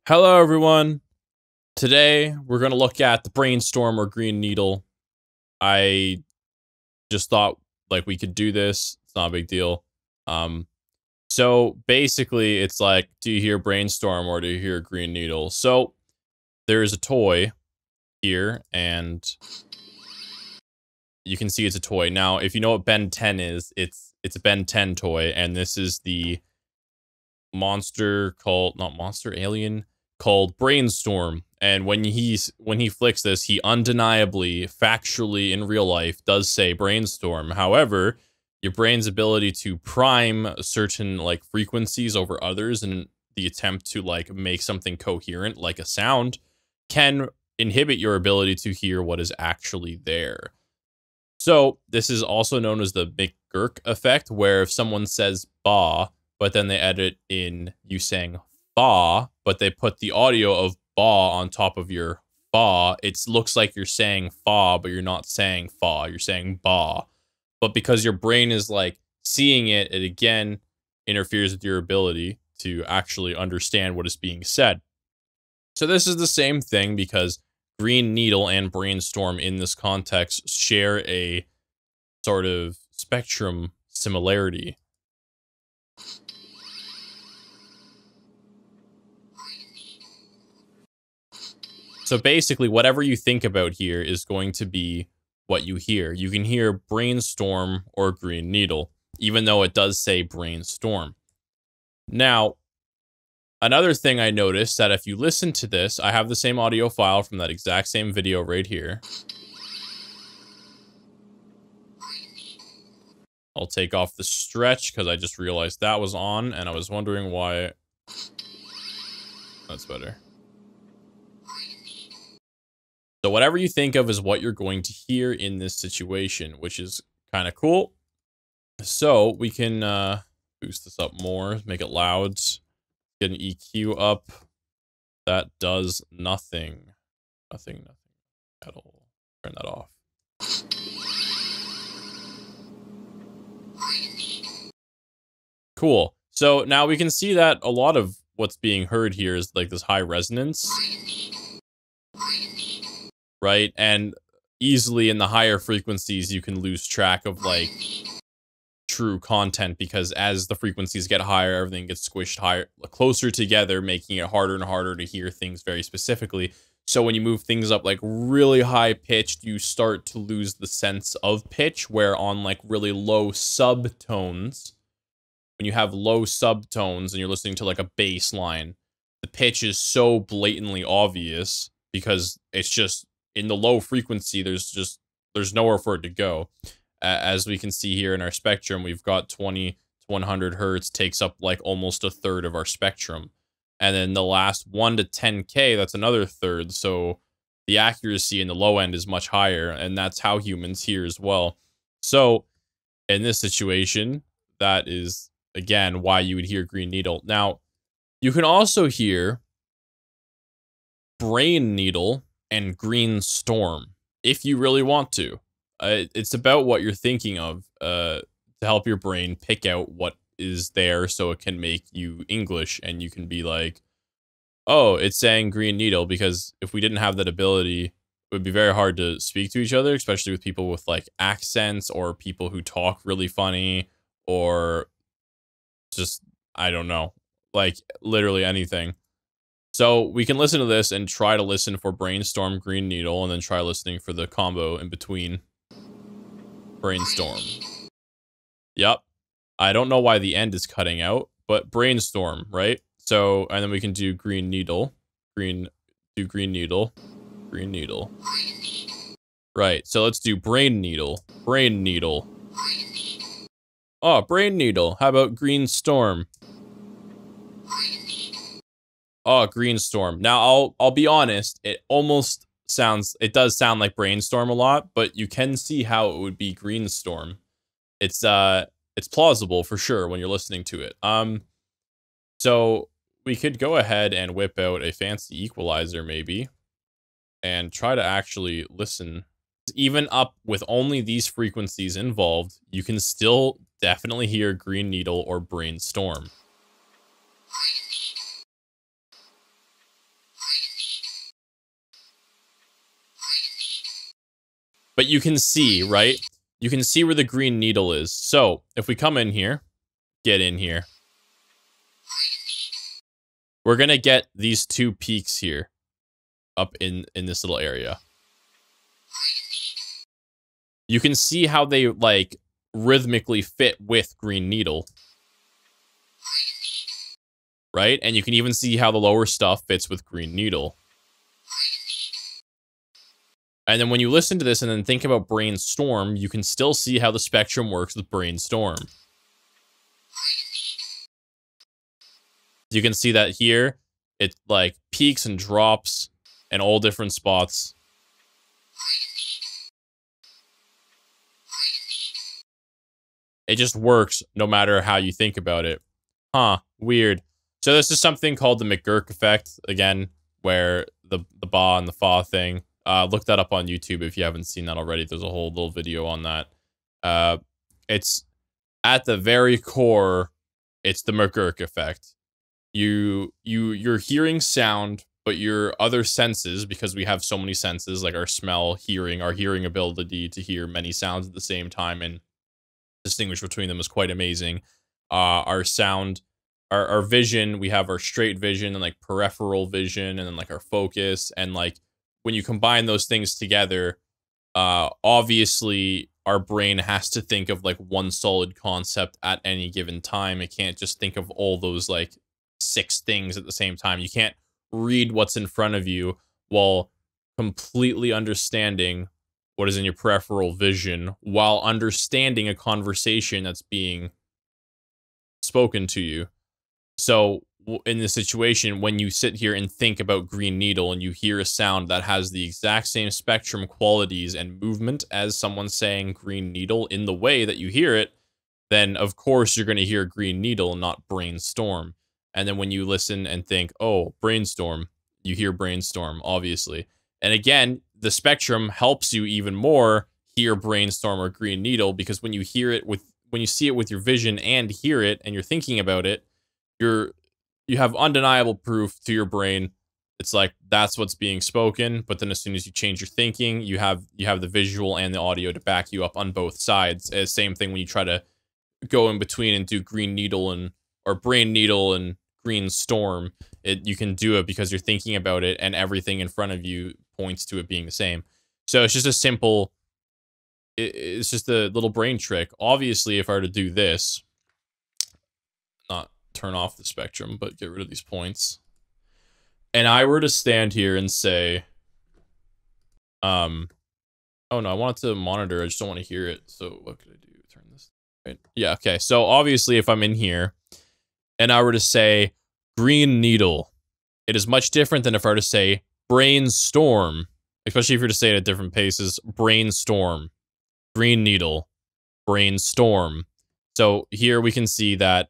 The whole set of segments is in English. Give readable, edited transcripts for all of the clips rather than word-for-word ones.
Hello, everyone. Today, we're going to look at the brainstorm or green needle. I just thought like we could do this. It's not a big deal. So basically, it's like, do you hear brainstorm or do you hear green needle? So there is a toy here, and you can see it's a toy. Now, if you know what Ben 10 is, it's a Ben 10 toy, and this is the monster called, not monster, alien called Brainstorm. And when he flicks this, he undeniably, factually in real life does say brainstorm. However, your brain's ability to prime certain like frequencies over others in the attempt to like make something coherent like a sound can inhibit your ability to hear what is actually there. So this is also known as the McGurk effect, where if someone says ba, but then they edit in you saying fa, but they put the audio of ba on top of your fa, it looks like you're saying fa, but you're not saying fa, you're saying ba. But because your brain is like seeing it, it again interferes with your ability to actually understand what is being said. So this is the same thing because green needle and brainstorm in this context share a sort of spectrum similarity. So basically, whatever you think about here is going to be what you hear. You can hear brainstorm or green needle, even though it does say brainstorm. Now, another thing I noticed that if you listen to this, I have the same audio file from that exact same video right here. I'll take off the stretch because I just realized that was on and I was wondering why. That's better. So whatever you think of is what you're going to hear in this situation, which is kind of cool. So we can boost this up more, make it loud, get an EQ up. That does nothing. Nothing at all. Turn that off. Cool. So now we can see that a lot of what's being heard here is like this high resonance. Right? And easily in the higher frequencies, you can lose track of like true content because as the frequencies get higher, everything gets squished higher, closer together, making it harder and harder to hear things very specifically. So when you move things up like really high pitched, you start to lose the sense of pitch, where on like really low subtones, when you have low subtones and you're listening to like a bass line, the pitch is so blatantly obvious because it's just in the low frequency, there's nowhere for it to go. As we can see here in our spectrum, we've got 20 to 100 hertz takes up like almost a third of our spectrum. And then the last 1 to 10K, that's another third. So the accuracy in the low end is much higher, and that's how humans hear as well. So in this situation, that is, again, why you would hear green needle. Now, you can also hear brain needle and green storm if you really want to. It's about what you're thinking of to help your brain pick out what is there so it can make you English, and you can be like, oh, it's saying green needle, because if we didn't have that ability, it would be very hard to speak to each other, especially with people with like accents or people who talk really funny or just, I don't know, like literally anything. So we can listen to this and try to listen for brainstorm, green needle, and then try listening for the combo in between. Brainstorm. Yep. I don't know why the end is cutting out, but brainstorm, right? So, and then we can do green needle. Green needle. Green needle. Right. So let's do brain needle. Brain needle. Oh, brain needle. How about green storm? Oh, green storm. Now I'll be honest, it does sound like brainstorm a lot, but you can see how it would be green storm. It's plausible for sure when you're listening to it. So we could go ahead and whip out a fancy equalizer maybe and try to actually listen. Even up with only these frequencies involved, you can still definitely hear green needle or brainstorm. But you can see, right? You can see where the green needle is. So, if we come in here, get in here, we're going to get these two peaks here up in this little area. You can see how they, like, rhythmically fit with green needle. Right? And you can even see how the lower stuff fits with green needle. And then when you listen to this and then think about brainstorm, you can still see how the spectrum works with brainstorm. You can see that here, it like peaks and drops in all different spots. It just works no matter how you think about it. Huh, weird. So this is something called the McGurk effect, again, where the ba and the fa thing. Look that up on YouTube if you haven't seen that already. There's a whole little video on that. It's at the very core, it's the McGurk effect. You're hearing sound, but your other senses, because we have so many senses, like our smell, hearing, our hearing ability to hear many sounds at the same time and distinguish between them is quite amazing. Our sound, our vision, we have our straight vision and like peripheral vision, and then like our focus, and like when you combine those things together, obviously our brain has to think of like one solid concept at any given time. It can't just think of all those like 6 things at the same time. You can't read what's in front of you while completely understanding what is in your peripheral vision while understanding a conversation that's being spoken to you. So in this situation, when you sit here and think about green needle and you hear a sound that has the exact same spectrum qualities and movement as someone saying green needle in the way that you hear it, then of course you're going to hear green needle, not brainstorm. And then when you listen and think, oh, brainstorm, you hear brainstorm, obviously. And again, the spectrum helps you even more hear brainstorm or green needle, because when you hear it when you see it with your vision and hear it and you're thinking about it, you have undeniable proof to your brain. It's like that's what's being spoken, but then as soon as you change your thinking, you have the visual and the audio to back you up on both sides. Same thing when you try to go in between and do green needle or brain needle and green storm. You can do it because you're thinking about it and everything in front of you points to it being the same. So it's just a simple, it's just a little brain trick. Obviously, if I were to do this, not turn off the spectrum, but get rid of these points, and I were to stand here and say, oh no, I want it to monitor, I just don't want to hear it. So what could I do? Turn this, right? Yeah, okay. So obviously if I'm in here and I were to say green needle, it is much different than if I were to say brainstorm, especially if you're to say it at different paces. Brainstorm, green needle, brainstorm. So here we can see that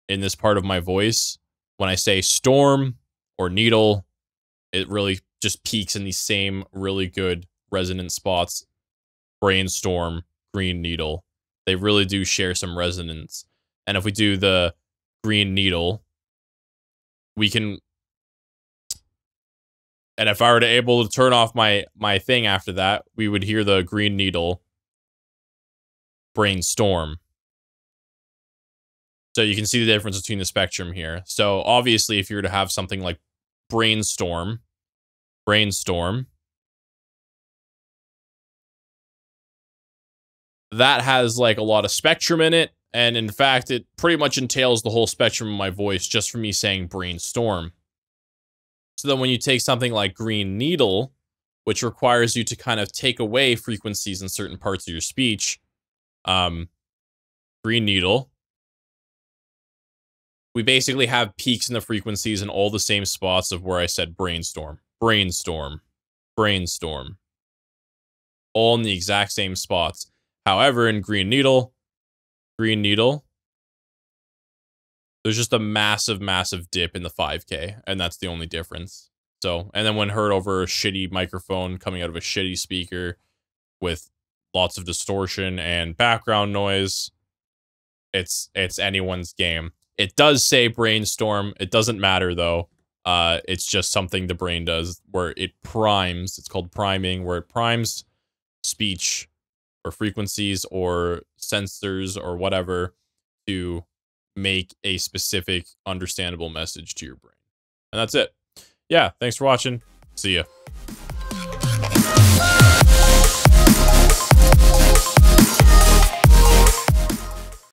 in this part of my voice, when I say storm or needle, it really just peaks in these same really good resonant spots. Brainstorm, green needle, they really do share some resonance. And if we do the green needle, we can, and if I were to able to turn off my thing after that, we would hear the green needle, brainstorm. So you can see the difference between the spectrum here. So obviously if you were to have something like brainstorm, that has like a lot of spectrum in it. And in fact, it pretty much entails the whole spectrum of my voice just from me saying brainstorm. So then when you take something like green needle, which requires you to kind of take away frequencies in certain parts of your speech, green needle, we basically have peaks in the frequencies in all the same spots of where I said brainstorm, brainstorm, brainstorm, all in the exact same spots. However, in green needle, there's just a massive, massive dip in the 5K, and that's the only difference. So, and then when heard over a shitty microphone coming out of a shitty speaker with lots of distortion and background noise, it's anyone's game. It does say brainstorm. It doesn't matter though. It's just something the brain does where it primes. It's called priming, where it primes speech or frequencies or sensors or whatever to make a specific understandable message to your brain. And that's it. Yeah, thanks for watching. See ya.